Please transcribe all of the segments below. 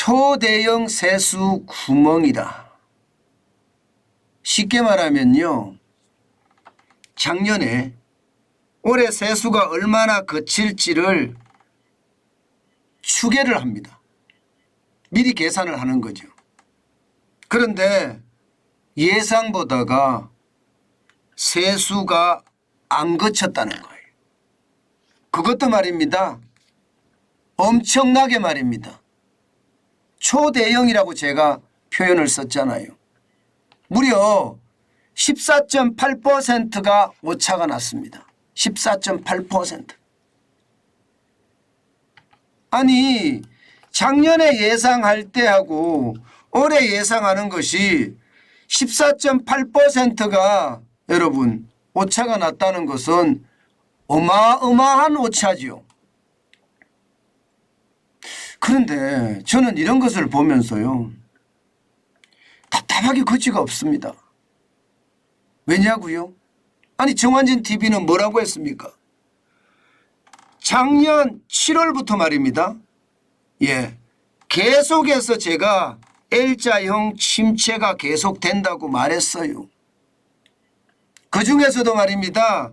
초대형 세수 구멍이다. 쉽게 말하면요, 작년에 올해 세수가 얼마나 거칠지를 추계를 합니다. 미리 계산을 하는 거죠. 그런데 예상보다가 세수가 안 거쳤다는 거예요. 그것도 말입니다, 엄청나게 말입니다. 초대형이라고 제가 표현을 썼잖아요. 무려 14.8%가 오차가 났습니다. 14.8%. 아니, 작년에 예상할 때하고 올해 예상하는 것이 14.8%가 여러분 오차가 났다는 것은 어마어마한 오차지요. 그런데 저는 이런 것을 보면서요, 답답하기 거지가 없습니다. 왜냐고요? 아니, 정환진 TV는 뭐라고 했습니까? 작년 7월부터 말입니다. 계속해서 제가 L자형 침체가 계속된다고 말했어요. 그중에서도 말입니다,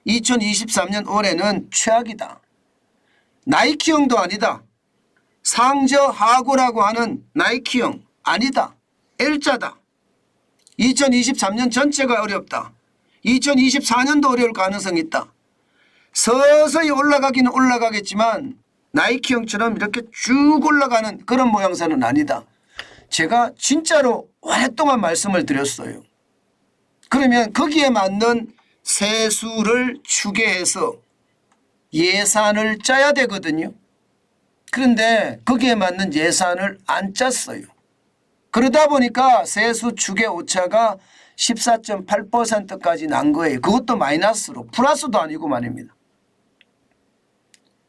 2023년 올해는 최악이다. 나이키형도 아니다. 상저하고라고 하는 나이키형 아니다. L자다. 2023년 전체가 어렵다. 2024년도 어려울 가능성이 있다. 서서히 올라가기는 올라가겠지만 나이키형처럼 이렇게 쭉 올라가는 그런 모양새는 아니다. 제가 진짜로 오랫동안 말씀을 드렸어요. 그러면 거기에 맞는 세수를 추계해서 예산을 짜야 되거든요. 그런데 거기에 맞는 예산을 안 짰어요. 그러다 보니까 세수 추계 오차가 14.8%까지 난 거예요. 그것도 마이너스로, 플러스도 아니고 말입니다.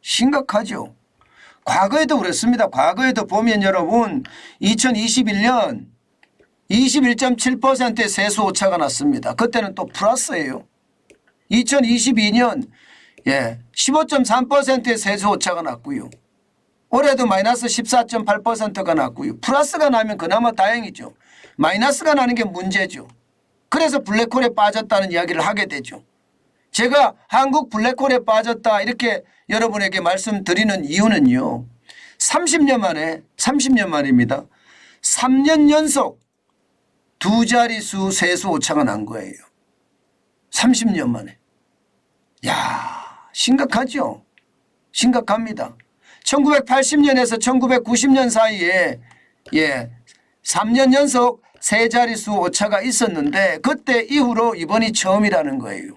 심각하죠. 과거에도 그랬습니다. 과거에도 보면 여러분 2021년 21.7%의 세수 오차가 났습니다. 그때는 또 플러스예요. 2022년 15.3%의 세수 오차가 났고요. 올해도 마이너스 14.8%가 났고요. 플러스가 나면 그나마 다행이죠. 마이너스가 나는 게 문제죠. 그래서 블랙홀에 빠졌다는 이야기를 하게 되죠. 제가 한국 블랙홀에 빠졌다 이렇게 여러분에게 말씀드리는 이유는요, 30년 만입니다. 3년 연속 두 자릿수 세수 오차가 난 거예요. 30년 만에. 야, 심각하죠. 심각합니다. 1980년에서 1990년 사이에 3년 연속 세 자릿수 오차가 있었는데 그때 이후로 이번이 처음이라는 거예요.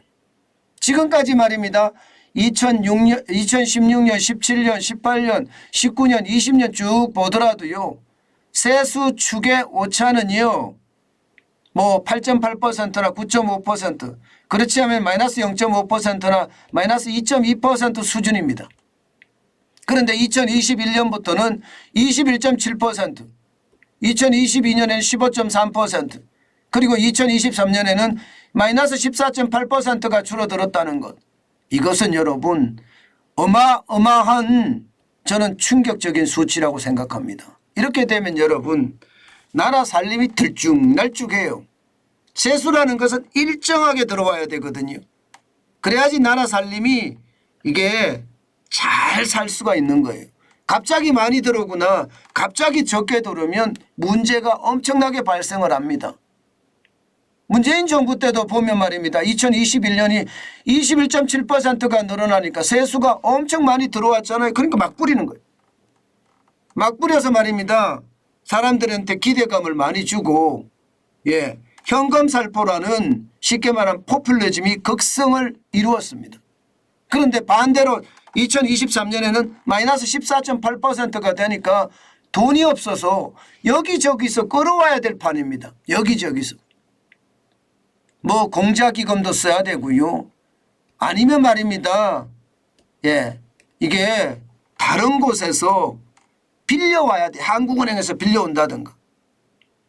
지금까지 말입니다. 2016년, 17년, 18년, 19년, 20년 쭉 보더라도요, 세수 추계 오차는요, 뭐 8.8%나 9.5%, 그렇지 않으면 마이너스 0.5%나 마이너스 2.2% 수준입니다. 그런데 2021년부터는 21.7%, 2022년에는 15.3%, 그리고 2023년에는 마이너스 14.8%가 줄어들었다는 것. 이것은 여러분 어마어마한 저는 충격적인 수치라고 생각합니다. 이렇게 되면 여러분 나라 살림이 들쭉날쭉해요. 세수라는 것은 일정하게 들어와야 되거든요. 그래야지 나라 살림이 이게 잘 살 수가 있는 거예요. 갑자기 많이 들어오거나 갑자기 적게 들어오면 문제가 엄청나게 발생을 합니다. 문재인 정부 때도 보면 말입니다. 2021년이 21.7%가 늘어나니까 세수가 엄청 많이 들어왔잖아요. 그러니까 막 뿌리는 거예요. 막 뿌려서 말입니다. 사람들한테 기대감을 많이 주고 현금살포라는 쉽게 말하면 포퓰리즘이 극성을 이루었습니다. 그런데 반대로 2023년에는 마이너스 14.8%가 되니까 돈이 없어서 여기저기서 끌어와야 될 판입니다. 여기저기서. 뭐 공자기금도 써야 되고요. 아니면 말입니다. 이게 다른 곳에서 빌려와야 돼. 한국은행에서 빌려온다든가.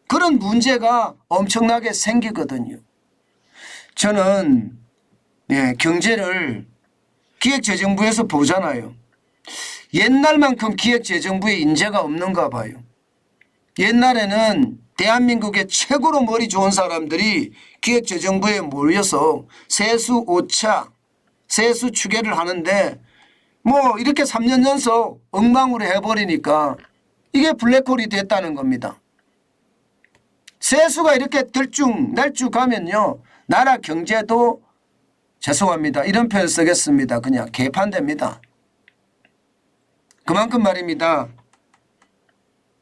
그런 문제가 엄청나게 생기거든요. 저는 경제를 기획재정부에서 보잖아요. 옛날만큼 기획재정부에 인재가 없는가 봐요. 옛날에는 대한민국의 최고로 머리 좋은 사람들이 기획재정부에 모여서 세수 오차, 세수 추계를 하는데 뭐 이렇게 3년 연속 엉망으로 해버리니까 이게 블랙홀이 됐다는 겁니다. 세수가 이렇게 들쭉날쭉 가면요. 나라 경제도 죄송합니다. 이런 표현 쓰겠습니다. 그냥 개판됩니다. 그만큼 말입니다.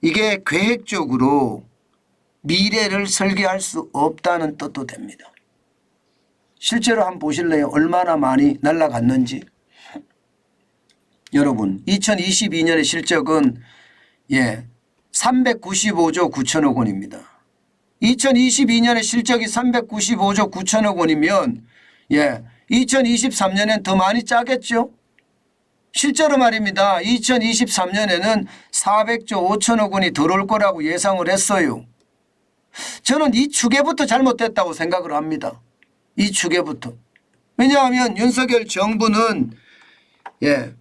이게 계획적으로 미래를 설계할 수 없다는 뜻도 됩니다. 실제로 한번 보실래요? 얼마나 많이 날아갔는지. 여러분 2022년의 실적은 395조 9천억 원입니다. 2022년의 실적이 395조 9천억 원이면 2023년엔 더 많이 짜겠죠. 실제로 말입니다. 2023년에는 400조 5천억 원이 들어올 거라고 예상을 했어요. 저는 이 추계부터 잘못됐다고 생각을 합니다. 이 추계부터. 왜냐하면 윤석열 정부는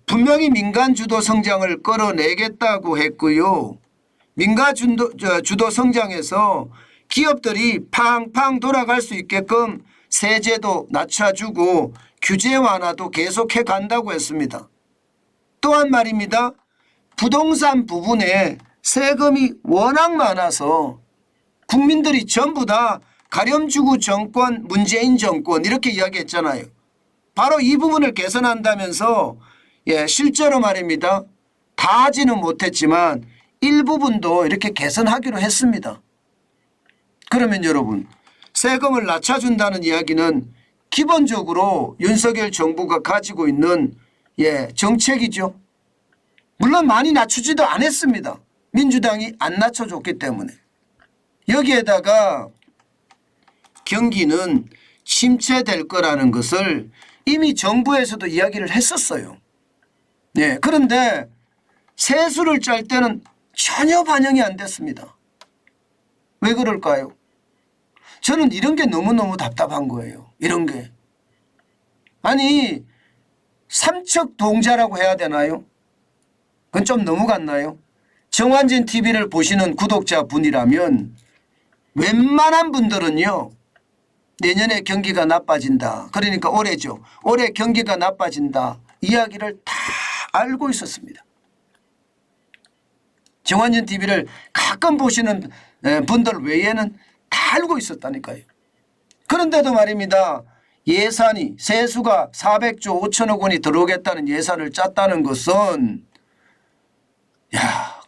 분명히 민간 주도 성장을 끌어내겠다고 했고요. 민간 주도 성장에서 기업들이 팡팡 돌아갈 수 있게끔 세제도 낮춰주고 규제 완화도 계속해 간다고 했습니다. 또한 말입니다. 부동산 부분에 세금이 워낙 많아서 국민들이 전부 다 가렴주구 정권, 문재인 정권 이렇게 이야기했잖아요. 바로 이 부분을 개선한다면서 실제로 말입니다. 다 하지는 못했지만 일부분도 이렇게 개선하기로 했습니다. 그러면 여러분 세금을 낮춰준다는 이야기는 기본적으로 윤석열 정부가 가지고 있는 정책이죠. 물론 많이 낮추지도 않았습니다. 민주당이 안 낮춰줬기 때문에. 여기에다가 경기는 침체될 거라는 것을 이미 정부에서도 이야기를 했었어요. 그런데 세수를 짤 때는 전혀 반영이 안 됐습니다. 왜 그럴까요? 저는 이런 게 너무너무 답답한 거예요. 이런 게. 아니 삼척동자라고 해야 되나요? 그건 좀 넘어갔나요? 정환진 TV를 보시는 구독자분이라면 웬만한 분들은요. 내년에 경기가 나빠진다. 그러니까 올해죠. 올해 경기가 나빠진다. 이야기를 다 알고 있었습니다. 정환진 TV를 가끔 보시는 분들 외에는 다 알고 있었다니까요. 그런데도 말입니다. 예산이 세수가 400조 5천억 원이 들어오겠다는 예산을 짰다는 것은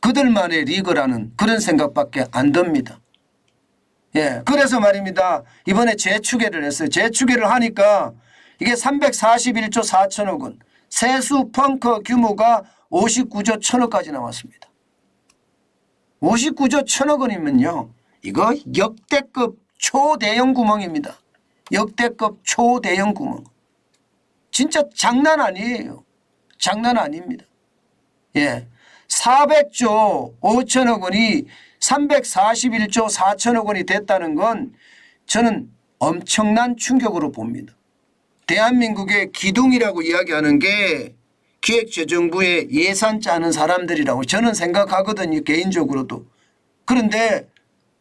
그들만의 리그라는 그런 생각밖에 안 듭니다. 그래서 말입니다. 이번에 재추계를 했어요. 재추계를 하니까 이게 341조 4천억 원, 세수 펑크 규모가 59조 1천억까지 나왔습니다. 59조 1천억 원이면요. 이거 역대급 초대형 구멍입니다. 역대급 초대형 구멍. 진짜 장난 아니에요. 장난 아닙니다. 400조 5천억 원이 341조 4천억 원이 됐다는 건 저는 엄청난 충격으로 봅니다. 대한민국의 기둥이라고 이야기하는 게 기획재정부의 예산 짜는 사람들이라고 저는 생각하거든요. 개인적으로도. 그런데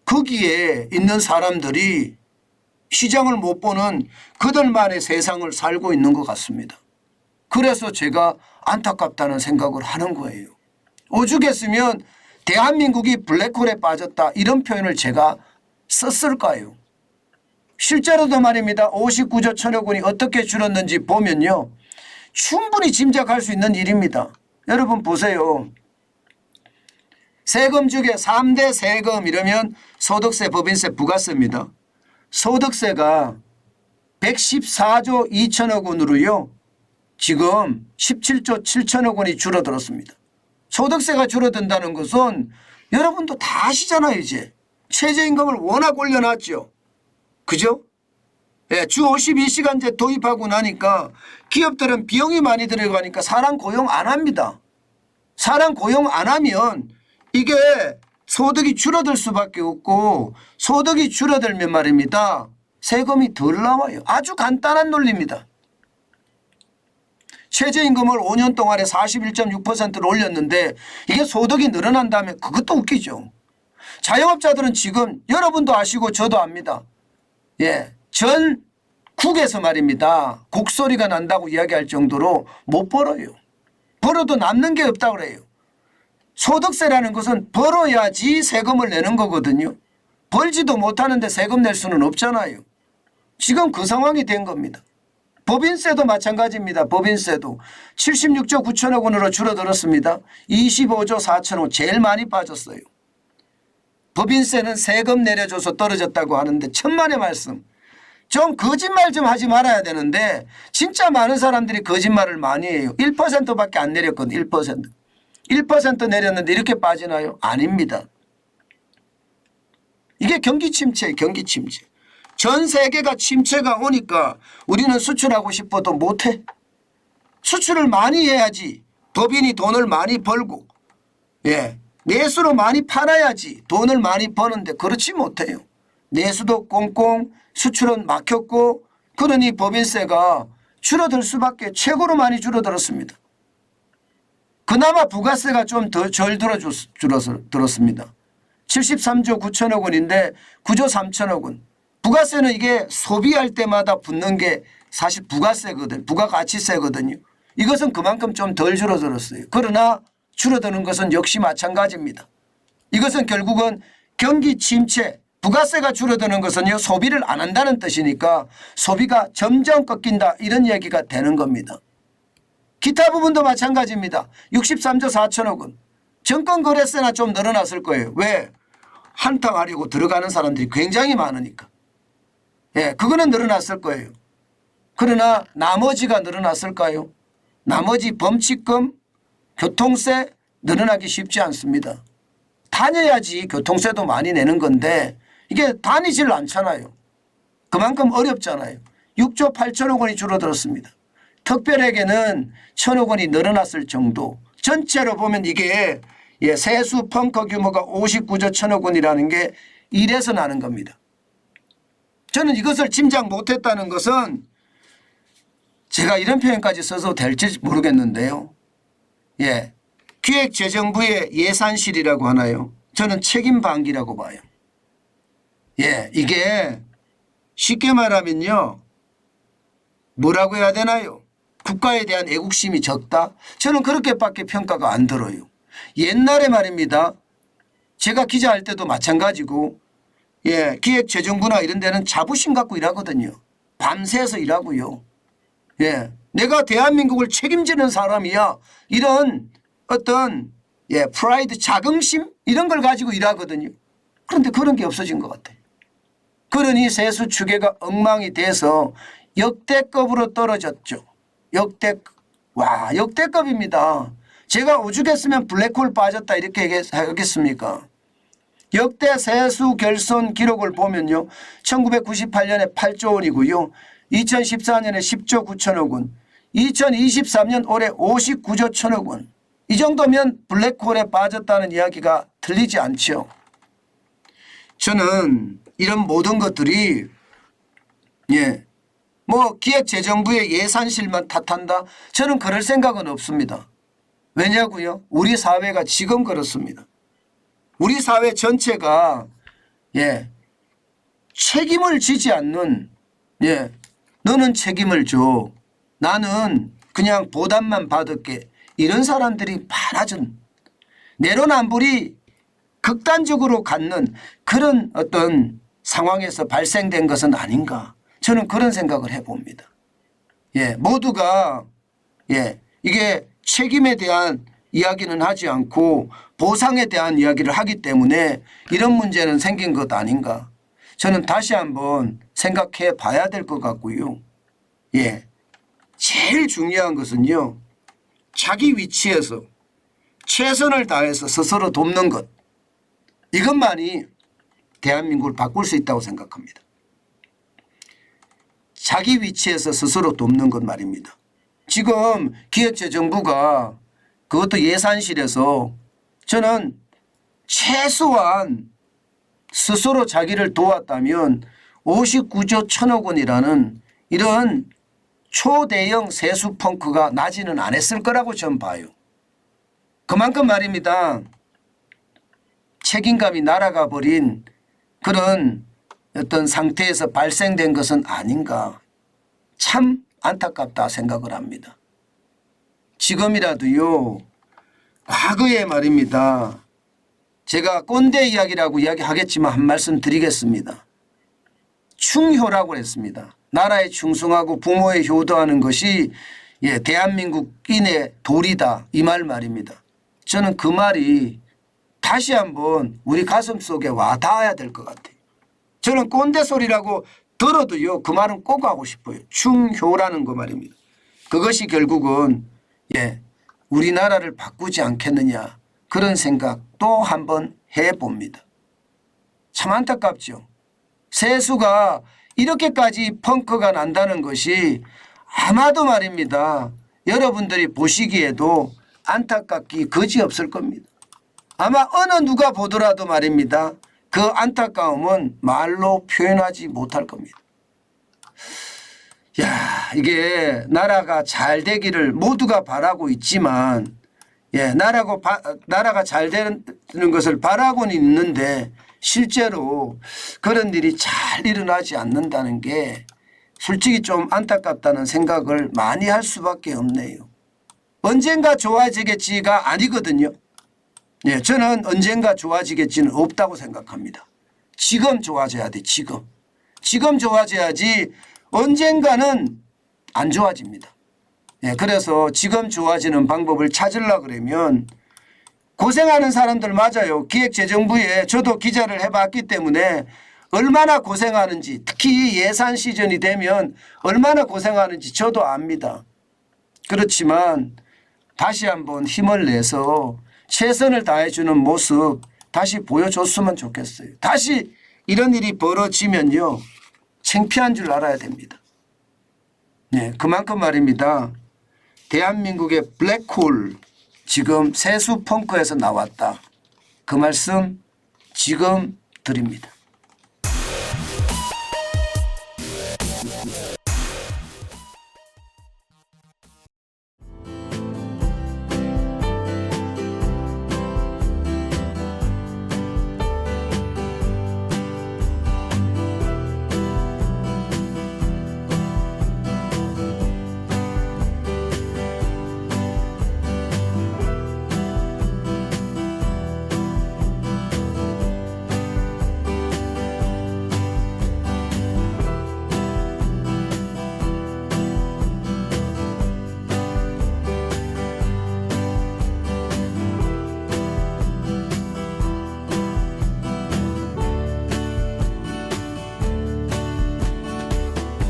거기에 있는 사람들이 시장을 못 보는 그들만의 세상을 살고 있는 것 같습니다. 그래서 제가 안타깝다는 생각을 하는 거예요. 오죽했으면 대한민국이 블랙홀에 빠졌다 이런 표현을 제가 썼을까요? 실제로도 말입니다. 59조 1천억 원이 어떻게 줄었는지 보면요. 충분히 짐작할 수 있는 일입니다. 여러분 보세요. 세금 중에 3대 세금 이러면 소득세, 법인세, 부가세입니다. 소득세가 114조 2천억 원으로요. 지금 17조 7천억 원이 줄어들었습니다. 소득세가 줄어든다는 것은 여러분도 다 아시잖아요. 이제 최저임금을 워낙 올려놨죠. 그죠? 주 52시간제 도입하고 나니까 기업들은 비용이 많이 들어가니까 사람 고용 안 합니다. 사람 고용 안 하면 이게 소득이 줄어들 수밖에 없고 소득이 줄어들면 말입니다. 세금이 덜 나와요. 아주 간단한 논리입니다. 최저임금을 5년 동안에 41.6%를 올렸는데 이게 소득이 늘어난다면 그것도 웃기죠. 자영업자들은 지금 여러분도 아시고 저도 압니다. 예, 전국에서 말입니다. 곡소리가 난다고 이야기할 정도로 못 벌어요. 벌어도 남는 게 없다고 그래요. 소득세라는 것은 벌어야지 세금을 내는 거거든요. 벌지도 못하는데 세금 낼 수는 없잖아요. 지금 그 상황이 된 겁니다. 법인세도 마찬가지입니다. 법인세도 76조 9천억 원으로 줄어들었습니다. 25조 4천억 원 제일 많이 빠졌어요. 법인세는 세금 내려줘서 떨어졌다고 하는데 천만의 말씀. 좀 거짓말 좀 하지 말아야 되는데 진짜 많은 사람들이 거짓말을 많이 해요. 1%밖에 안 내렸거든요. 1%. 1% 내렸는데 이렇게 빠지나요? 아닙니다. 이게 경기 침체예요. 경기 침체. 전 세계가 침체가 오니까 우리는 수출하고 싶어도 못해. 수출을 많이 해야지 법인이 돈을 많이 벌고 내수로 많이 팔아야지 돈을 많이 버는데 그렇지 못해요. 내수도 꽁꽁 수출은 막혔고 그러니 법인세가 줄어들 수밖에 최고로 많이 줄어들었습니다. 그나마 부가세가 좀 더 덜 들었습니다. 73조 9천억 원인데 9조 3천억 원. 부가세는 이게 소비할 때마다 붙는 게 사실 부가세거든. 부가가치세거든요. 이것은 그만큼 좀 덜 줄어들었어요. 그러나 줄어드는 것은 역시 마찬가지입니다. 이것은 결국은 경기 침체, 부가세가 줄어드는 것은요 소비를 안 한다는 뜻이니까 소비가 점점 꺾인다 이런 얘기가 되는 겁니다. 기타 부분도 마찬가지입니다. 63조 4천억 원. 정권거래세나 좀 늘어났을 거예요. 왜? 한탕 하려고 들어가는 사람들이 굉장히 많으니까. 그거는 늘어났을 거예요. 그러나 나머지가 늘어났을까요? 나머지 범칙금, 교통세 늘어나기 쉽지 않습니다. 다녀야지 교통세도 많이 내는 건데 이게 다니질 않잖아요. 그만큼 어렵잖아요. 6조 8천억 원이 줄어들었습니다. 특별회계는 1,000억 원이 늘어났을 정도. 전체로 보면 이게 세수 펑크 규모가 59조 1,000억 원이라는 게 이래서 나는 겁니다. 저는 이것을 짐작 못했다는 것은 제가 이런 표현까지 써서 될지 모르겠는데요. 기획재정부의 예산실이라고 하나요? 저는 책임방기라고 봐요. 이게 쉽게 말하면요. 뭐라고 해야 되나요? 국가에 대한 애국심이 적다? 저는 그렇게밖에 평가가 안 들어요. 옛날에 말입니다. 제가 기자할 때도 마찬가지고 기획재정부나 이런 데는 자부심 갖고 일하거든요. 밤새서 일하고요. 내가 대한민국을 책임지는 사람이야. 이런 어떤 프라이드 자긍심 이런 걸 가지고 일하거든요. 그런데 그런 게 없어진 것 같아요. 그러니 세수 추계가 엉망이 돼서 역대급으로 떨어졌죠. 역대급입니다. 제가 오죽했으면 블랙홀 빠졌다 이렇게 하겠습니까? 역대 세수 결손 기록을 보면요. 1998년에 8조 원이고요. 2014년에 10조 9천억 원, 2023년 올해 59조 1천억 원. 이 정도면 블랙홀에 빠졌다는 이야기가 틀리지 않죠. 저는 이런 모든 것들이 기획재정부의 예산실만 탓한다? 저는 그럴 생각은 없습니다. 왜냐고요? 우리 사회가 지금 그렇습니다. 우리 사회 전체가 책임을 지지 않는 너는 책임을 줘. 나는 그냥 보답만 받을게. 이런 사람들이 많아진 내로남불이 극단적으로 갖는 그런 어떤 상황에서 발생된 것은 아닌가. 저는 그런 생각을 해봅니다. 모두가 이게 책임에 대한 이야기는 하지 않고 보상에 대한 이야기를 하기 때문에 이런 문제는 생긴 것 아닌가. 저는 다시 한번 생각해 봐야 될 것 같고요. 제일 중요한 것은요. 자기 위치에서 최선을 다해서 스스로 돕는 것. 이것만이 대한민국을 바꿀 수 있다고 생각합니다. 자기 위치에서 스스로 돕는 것 말입니다. 지금 기획재정부가 그것도 예산실에서 저는 최소한 스스로 자기를 도왔다면 59조 1천억 원이라는 이런 초대형 세수 펑크가 나지는 않았을 거라고 저는 봐요. 그만큼 말입니다. 책임감이 날아가 버린 그런 어떤 상태에서 발생된 것은 아닌가. 참 안타깝다 생각을 합니다. 지금이라도요. 과거에 말입니다. 제가 꼰대 이야기라고 이야기하겠지만 한 말씀 드리겠습니다. 충효라고 했습니다. 나라에 충성하고 부모에 효도하는 것이 대한민국인의 도리다 이 말입니다. 저는 그 말이 다시 한번 우리 가슴속에 와 닿아야 될 것 같아요. 저는 꼰대 소리라고 들어도요. 그 말은 꼭 하고 싶어요. 충효라는 거 말입니다. 그것이 결국은 우리나라를 바꾸지 않겠느냐 그런 생각 또 한번 해봅니다. 참 안타깝죠. 세수가 이렇게까지 펑크가 난다는 것이 아마도 말입니다. 여러분들이 보시기에도 안타깝기 그지없을 겁니다. 아마 어느 누가 보더라도 말입니다. 그 안타까움은 말로 표현하지 못할 겁니다. 야, 이게 나라가 잘 되기를 모두가 바라고 있지만 나라가 잘 되는 것을 바라고는 있는데 실제로 그런 일이 잘 일어나지 않는다는 게 솔직히 좀 안타깝다는 생각을 많이 할 수밖에 없네요. 언젠가 좋아지겠지가 아니거든요. 저는 언젠가 좋아지겠지는 없다고 생각합니다. 지금 좋아져야 돼. 지금 좋아져야지 언젠가는 안 좋아집니다. 그래서 지금 좋아지는 방법을 찾으려고 그러면 고생하는 사람들 맞아요. 기획재정부에 저도 기자를 해봤기 때문에 얼마나 고생하는지 특히 예산 시즌이 되면 얼마나 고생하는지 저도 압니다. 그렇지만 다시 한번 힘을 내서 최선을 다해주는 모습 다시 보여줬으면 좋겠어요. 다시 이런 일이 벌어지면요. 창피한 줄 알아야 됩니다. 그만큼 말입니다. 대한민국의 블랙홀 지금 세수 펑크에서 나왔다. 그 말씀 지금 드립니다.